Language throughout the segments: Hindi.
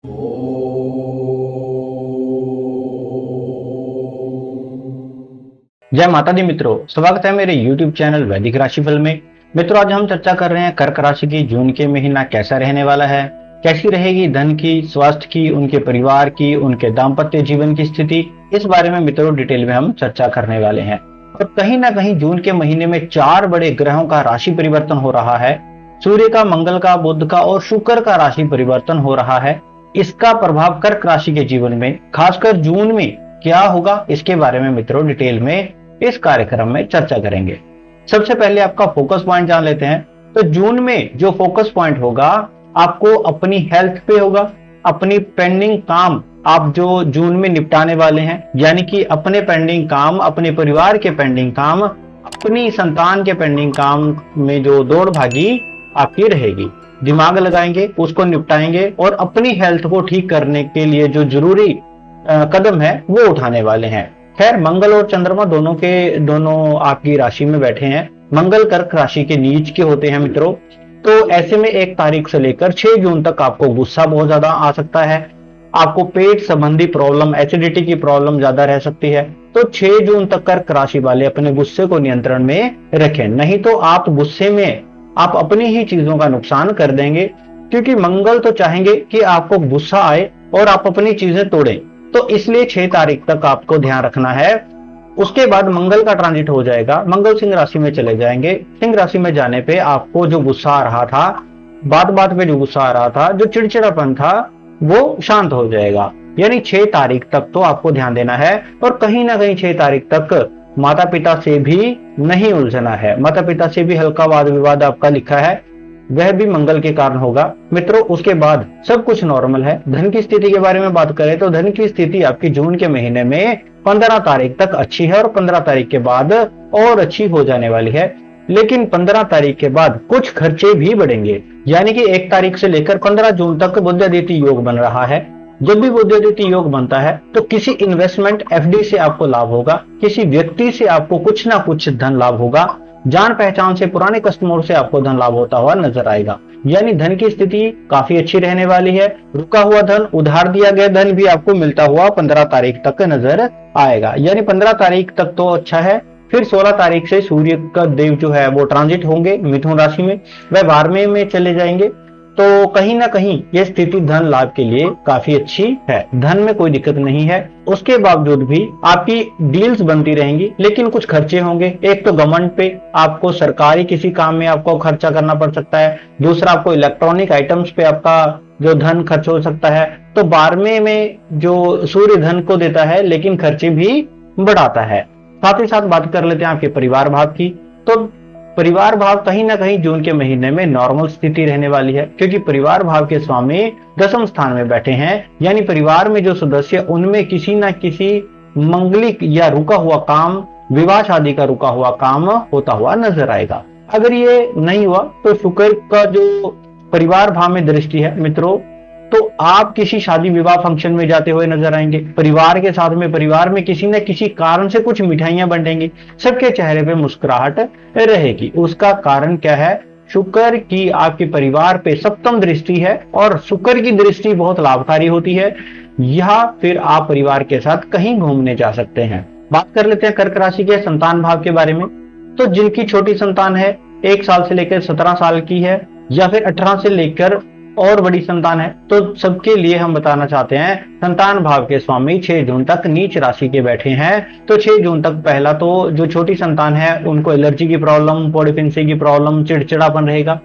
जय माता दी मित्रों, स्वागत है मेरे YouTube चैनल वैदिक राशिफल में। मित्रों, आज हम चर्चा कर रहे हैं कर्क राशि की जून के महीना कैसा रहने वाला है, कैसी रहेगी धन की, स्वास्थ्य की, उनके परिवार की, उनके दाम्पत्य जीवन की स्थिति। इस बारे में मित्रों डिटेल में हम चर्चा करने वाले हैं। और कहीं ना कहीं जून के महीने में 4 बड़े ग्रहों का राशि परिवर्तन हो रहा है। सूर्य का, मंगल का, बुध का और शुक्र का राशि परिवर्तन हो रहा है। इसका प्रभाव कर्क राशि के जीवन में खासकर जून में क्या होगा, इसके बारे में मित्रों डिटेल में इस कार्यक्रम में चर्चा करेंगे। सबसे पहले आपका फोकस पॉइंट जान लेते हैं। तो जून में जो फोकस पॉइंट होगा आपको अपनी हेल्थ पे होगा। अपनी पेंडिंग काम आप जो जून में निपटाने वाले हैं, यानी कि अपने पेंडिंग काम, अपने परिवार के पेंडिंग काम, अपनी संतान के पेंडिंग काम में जो दौड़ भागी आपकी रहेगी, दिमाग लगाएंगे, उसको निपटाएंगे और अपनी हेल्थ को ठीक करने के लिए जो जरूरी कदम है वो उठाने वाले हैं। खैर, मंगल और चंद्रमा दोनों आपकी राशि में बैठे हैं। मंगल कर्क राशि के नीच के होते हैं मित्रों। तो ऐसे में 1 तारीख से लेकर 6 जून तक आपको गुस्सा बहुत ज्यादा आ सकता है। आपको पेट संबंधी प्रॉब्लम, एसिडिटी की प्रॉब्लम ज्यादा रह सकती है। तो 6 जून तक कर्क राशि वाले अपने गुस्से को नियंत्रण में रखें, नहीं तो आप गुस्से में आप अपनी ही चीजों का नुकसान कर देंगे। क्योंकि मंगल तो चाहेंगे कि आपको गुस्सा आए और आप अपनी चीजें तोड़ें। तो इसलिए 6 तारीख तक आपको ध्यान रखना है। उसके बाद मंगल का ट्रांजिट हो जाएगा, मंगल सिंह राशि में चले जाएंगे। सिंह राशि में जाने पे आपको जो गुस्सा आ रहा था, बात बात पे जो गुस्सा आ रहा था, जो चिड़चिड़ापन था, वो शांत हो जाएगा। यानी 6 तारीख तक तो आपको ध्यान देना है। और कहीं ना कहीं 6 तारीख तक माता पिता से भी नहीं उलझना है। माता पिता से भी हल्का वाद विवाद आपका लिखा है, वह भी मंगल के कारण होगा मित्रों। उसके बाद सब कुछ नॉर्मल है। धन की स्थिति के बारे में बात करें तो धन की स्थिति आपकी जून के महीने में 15 तारीख तक अच्छी है और 15 तारीख के बाद और अच्छी हो जाने वाली है। लेकिन 15 तारीख के बाद कुछ खर्चे भी बढ़ेंगे। यानी कि 1 तारीख से लेकर 15 जून तक बुद्धादित्य योग बन रहा है। जब भी बुद्धादित्य योग बनता है तो किसी इन्वेस्टमेंट एफडी से आपको लाभ होगा, किसी व्यक्ति से आपको कुछ ना कुछ धन लाभ होगा, जान पहचान से, पुराने कस्टमर से आपको धन लाभ होता हुआ नजर आएगा। यानी धन की स्थिति काफी अच्छी रहने वाली है। रुका हुआ धन, उधार दिया गया धन भी आपको मिलता हुआ 15 तारीख तक नजर आएगा। यानी 15 तारीख तक तो अच्छा है। फिर 16 तारीख से सूर्य का देव जो है वो ट्रांजिट होंगे मिथुन राशि में, वह 12वें में चले जाएंगे। तो कहीं ना कहीं यह स्थिति धन लाभ के लिए काफी अच्छी है। धन में कोई दिक्कत नहीं है। उसके बावजूद भी आपकी डील्स बनती रहेंगी, लेकिन कुछ खर्चे होंगे। एक तो गवर्नमेंट पे, आपको सरकारी किसी काम में आपको खर्चा करना पड़ सकता है। दूसरा, आपको इलेक्ट्रॉनिक आइटम्स पे आपका जो धन खर्च हो सकता है। तो 12वें में जो सूर्य धन को देता है लेकिन खर्चे भी बढ़ाता है। साथ ही साथ बात कर लेते हैं आपके परिवार भाव की। तो परिवार भाव कहीं ना कहीं जून के महीने में नॉर्मल स्थिति रहने वाली है, क्योंकि परिवार भाव के स्वामी 10वें स्थान में बैठे हैं। यानी परिवार में जो सदस्य, उनमें किसी ना किसी मंगलिक या रुका हुआ काम, विवाह शादी का रुका हुआ काम होता हुआ नजर आएगा। अगर ये नहीं हुआ तो शुक्र का जो परिवार भाव में दृष्टि है मित्रों, तो आप किसी शादी विवाह फंक्शन में जाते हुए नजर आएंगे। परिवार के साथ में, परिवार में किसी न किसी कारण से कुछ मिठाइयां बंटेंगी, सबके चेहरे पे मुस्कुराहट रहेगी। उसका कारण क्या है? शुक्र की आपके परिवार पे 7वीं दृष्टि है और शुक्र की दृष्टि बहुत लाभकारी होती है। या फिर आप परिवार के साथ कहीं घूमने जा सकते हैं। बात कर लेते हैं कर्क राशि के संतान भाव के बारे में। तो जिनकी छोटी संतान है, 1 साल से लेकर 17 साल की है, या फिर 18 से लेकर और बड़ी संतान है, तो सबके लिए हम बताना चाहते हैं संतान भाव के स्वामी 6 जून तक नीच राशि के बैठे हैं। तो 6 जून तक पहला तो जो छोटी संतान है उनको एलर्जी की प्रॉब्लम, बॉडी फिंसी की प्रॉब्लम, चिड़चिड़ापन रहेगा,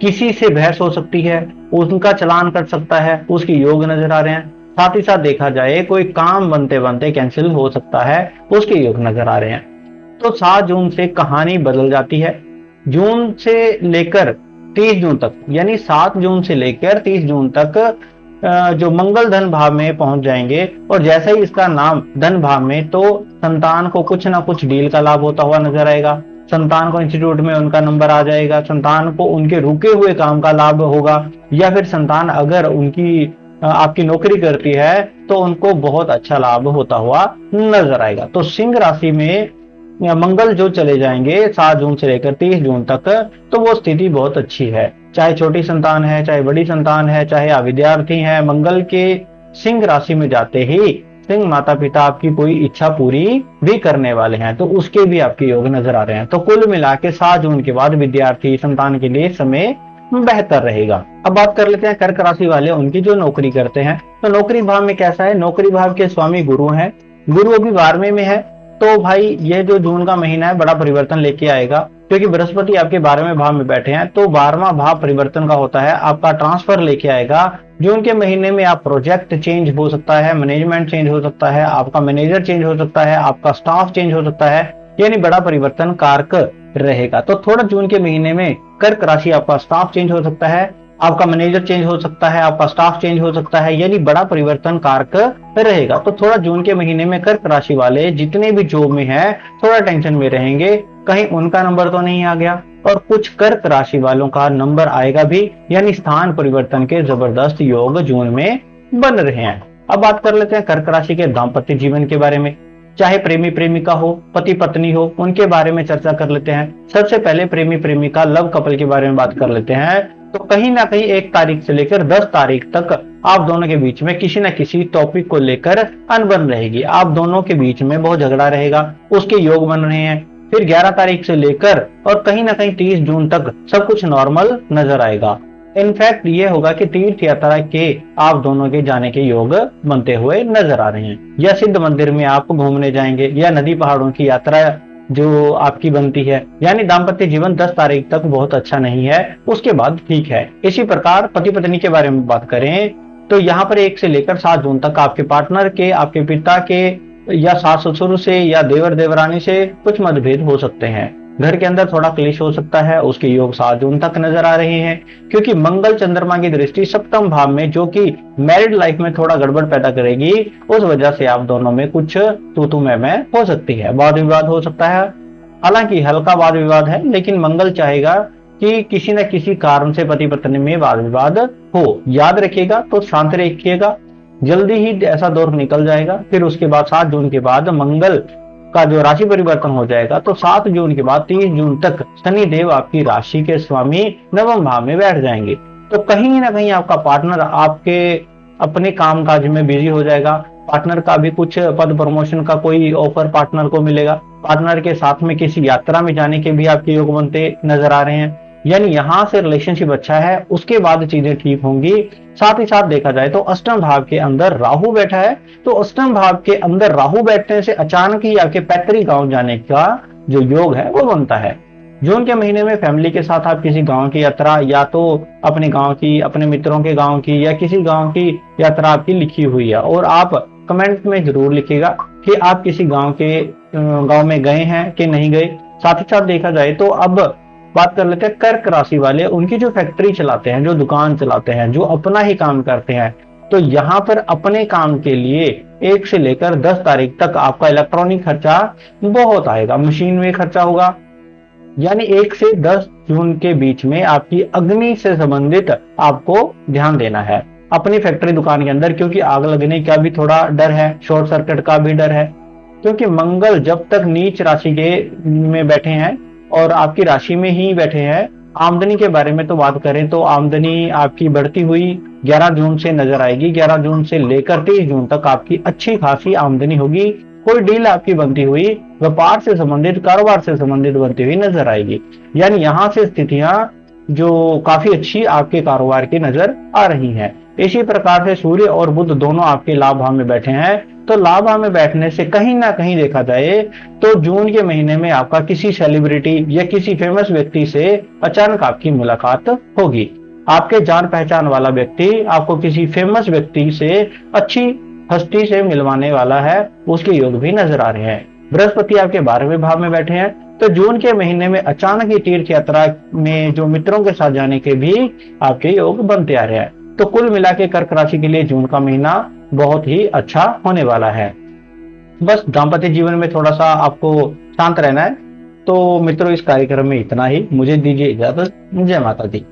किसी से बहस हो सकती है, उनका चलान कर सकता है, उसके योग नजर आ रहे हैं। साथ ही साथ देखा जाए कोई काम बनते बनते कैंसिल हो सकता है, उसके योग नजर आ रहे हैं। तो 7 जून से कहानी बदल जाती है। जून से लेकर 30 जून तक, यानी 7 जून से लेकर 30 जून तक जो मंगल धन भाव में पहुंच जाएंगे। और जैसे ही इसका नाम धन भाव में, तो संतान को कुछ ना कुछ डील का लाभ होता हुआ नजर आएगा। संतान को इंस्टीट्यूट में उनका नंबर आ जाएगा, संतान को उनके रुके हुए काम का लाभ होगा, या फिर संतान अगर उनकी आपकी नौकरी करती है तो उनको बहुत अच्छा लाभ होता हुआ नजर आएगा। तो सिंह राशि में मंगल जो चले जाएंगे 7 जून से लेकर 30 जून तक, तो वो स्थिति बहुत अच्छी है। चाहे छोटी संतान है, चाहे बड़ी संतान है, चाहे आप विद्यार्थी हैं, मंगल के सिंह राशि में जाते ही सिंह माता पिता आपकी कोई इच्छा पूरी भी करने वाले हैं, तो उसके भी आपके योग नजर आ रहे हैं। तो कुल मिला के 7 जून के बाद विद्यार्थी संतान के लिए समय बेहतर रहेगा। अब बात कर लेते हैं कर्क राशि वाले, उनकी जो नौकरी करते हैं, तो नौकरी भाव में कैसा है। नौकरी भाव के स्वामी गुरु हैं, गुरु अभी 12वें में है, तो भाई ये जो जून का महीना है बड़ा परिवर्तन लेके आएगा, क्योंकि बृहस्पति आपके 12वें भाव में बैठे हैं। तो 12वां भाव परिवर्तन का होता है, आपका ट्रांसफर लेके आएगा। जून के महीने में आप प्रोजेक्ट चेंज हो सकता है, मैनेजमेंट चेंज हो सकता है, आपका मैनेजर चेंज हो सकता है, आपका स्टाफ चेंज हो सकता है, यानी बड़ा परिवर्तन कारक रहेगा। तो थोड़ा जून के महीने में कर्क राशि आपका स्टाफ चेंज हो सकता है, आपका मैनेजर चेंज हो सकता है, आपका स्टाफ चेंज हो सकता है, यानी बड़ा परिवर्तन कारक रहेगा। तो थोड़ा जून के महीने में कर्क राशि वाले जितने भी जॉब में हैं थोड़ा टेंशन में रहेंगे, कहीं उनका नंबर तो नहीं आ गया। और कुछ कर्क राशि वालों का नंबर आएगा भी, यानी स्थान परिवर्तन के जबरदस्त योग जून में बन रहे हैं। अब बात कर लेते हैं कर्क राशि के दाम्पत्य जीवन के बारे में। चाहे प्रेमी प्रेमिका हो, पति पत्नी हो, उनके बारे में चर्चा कर लेते हैं। सबसे पहले प्रेमी प्रेमिका लव कपल के बारे में बात कर लेते हैं। तो कहीं ना कहीं 1 तारीख से लेकर 10 तारीख तक आप दोनों के बीच में किसी न किसी टॉपिक को लेकर अनबन रहेगी, आप दोनों के बीच में बहुत झगड़ा रहेगा, उसके योग बन रहे हैं। फिर 11 तारीख से लेकर और कहीं ना कहीं 30 जून तक सब कुछ नॉर्मल नजर आएगा। इनफैक्ट ये होगा कि तीर्थ यात्रा के आप दोनों के जाने के योग बनते हुए नजर आ रहे हैं, या सिद्ध मंदिर में आप घूमने जाएंगे, या नदी पहाड़ों की यात्रा जो आपकी बनती है। यानी दाम्पत्य जीवन 10 तारीख तक बहुत अच्छा नहीं है, उसके बाद ठीक है। इसी प्रकार पति पत्नी के बारे में बात करें तो यहाँ पर 1 से लेकर 7 जून तक आपके पार्टनर के, आपके पिता के, या सास ससुर से, या देवर देवरानी से कुछ मतभेद हो सकते हैं। घर के अंदर थोड़ा क्लेश हो सकता है, उसके योग 7 जून तक नजर आ रहे हैं, क्योंकि मंगल चंद्रमा की दृष्टि सप्तम भाव में, जो कि मैरिड लाइफ में थोड़ा गड़बड़ पैदा करेगी, उस वजह से आप दोनों में कुछ तू मैं हो सकती है, वाद विवाद हो सकता है। हालांकि हल्का वाद विवाद है, लेकिन मंगल चाहेगा कि किसी न किसी कारण से पति पत्नी में वाद विवाद हो। याद रखिएगा, तो शांत रखिएगा, जल्दी ही ऐसा दौर निकल जाएगा। फिर उसके बाद 7 जून के बाद मंगल का जो राशि परिवर्तन हो जाएगा, तो 7 जून के बाद 30 जून तक शनि देव आपकी राशि के स्वामी नवम भाव में बैठ जाएंगे। तो कहीं ना कहीं आपका पार्टनर आपके अपने काम काज में बिजी हो जाएगा। पार्टनर का भी कुछ पद प्रमोशन का कोई ऑफर पार्टनर को मिलेगा। पार्टनर के साथ में किसी यात्रा में जाने के भी आपके योग बनते नजर आ रहे हैं, यानी यहाँ से रिलेशनशिप अच्छा है, उसके बाद चीजें ठीक होंगी। साथ ही साथ देखा जाए तो अष्टम भाव के अंदर राहु बैठा है, तो अष्टम भाव के अंदर राहु बैठने से अचानक ही आपके पैतृक गांव जाने का जो योग है वो बनता है। जून के महीने में फैमिली के साथ आप किसी गांव की यात्रा, या तो अपने गांव की, अपने मित्रों के गांव की, या किसी गांव की यात्रा आपकी लिखी हुई है, और आप कमेंट में जरूर लिखिएगा कि आप किसी गांव में गए हैं कि नहीं गए। साथ ही साथ देखा जाए तो अब बात कर लेते हैं कर्क राशि वाले, उनकी जो फैक्ट्री चलाते हैं, जो दुकान चलाते हैं, जो अपना ही काम करते हैं, तो यहाँ पर अपने काम के लिए 1 से लेकर 10 तारीख तक आपका इलेक्ट्रॉनिक खर्चा बहुत आएगा, मशीन में खर्चा होगा। यानी 1 से 10 जून के बीच में आपकी अग्नि से संबंधित आपको ध्यान देना है अपनी फैक्ट्री दुकान के अंदर, क्योंकि आग लगने का भी थोड़ा डर है, शॉर्ट सर्किट का भी डर है, क्योंकि मंगल जब तक नीच राशि के में बैठे हैं और आपकी राशि में ही बैठे हैं। आमदनी के बारे में तो बात करें तो आमदनी आपकी बढ़ती हुई 11 जून से नजर आएगी। 11 जून से लेकर 30 जून तक आपकी अच्छी खासी आमदनी होगी। कोई डील आपकी बनती हुई व्यापार से संबंधित, कारोबार से संबंधित बनती हुई नजर आएगी। यानी यहाँ से स्थितियां जो काफी अच्छी आपके कारोबार की नजर आ रही हैं। इसी प्रकार से सूर्य और बुध दोनों आपके लाभ भाव में बैठे हैं, तो लाभ भाव में बैठने से कहीं ना कहीं देखा जाए तो जून के महीने में आपका किसी सेलिब्रिटी या किसी फेमस व्यक्ति से अचानक आपकी मुलाकात होगी। आपके जान पहचान वाला व्यक्ति आपको किसी फेमस व्यक्ति से, अच्छी हस्ती से मिलवाने वाला है, उसके योग भी नजर आ रहे हैं। बृहस्पति आपके 12वें भाव में बैठे हैं, तो जून के महीने में अचानक ही तीर्थ यात्रा में जो मित्रों के साथ जाने के भी आपके योग बनते आ रहे हैं। तो कुल मिला के कर्क राशि के लिए जून का महीना बहुत ही अच्छा होने वाला है। बस दाम्पत्य जीवन में थोड़ा सा आपको शांत रहना है। तो मित्रों, इस कार्यक्रम में इतना ही। मुझे दीजिए इजाजत। जय माता दी।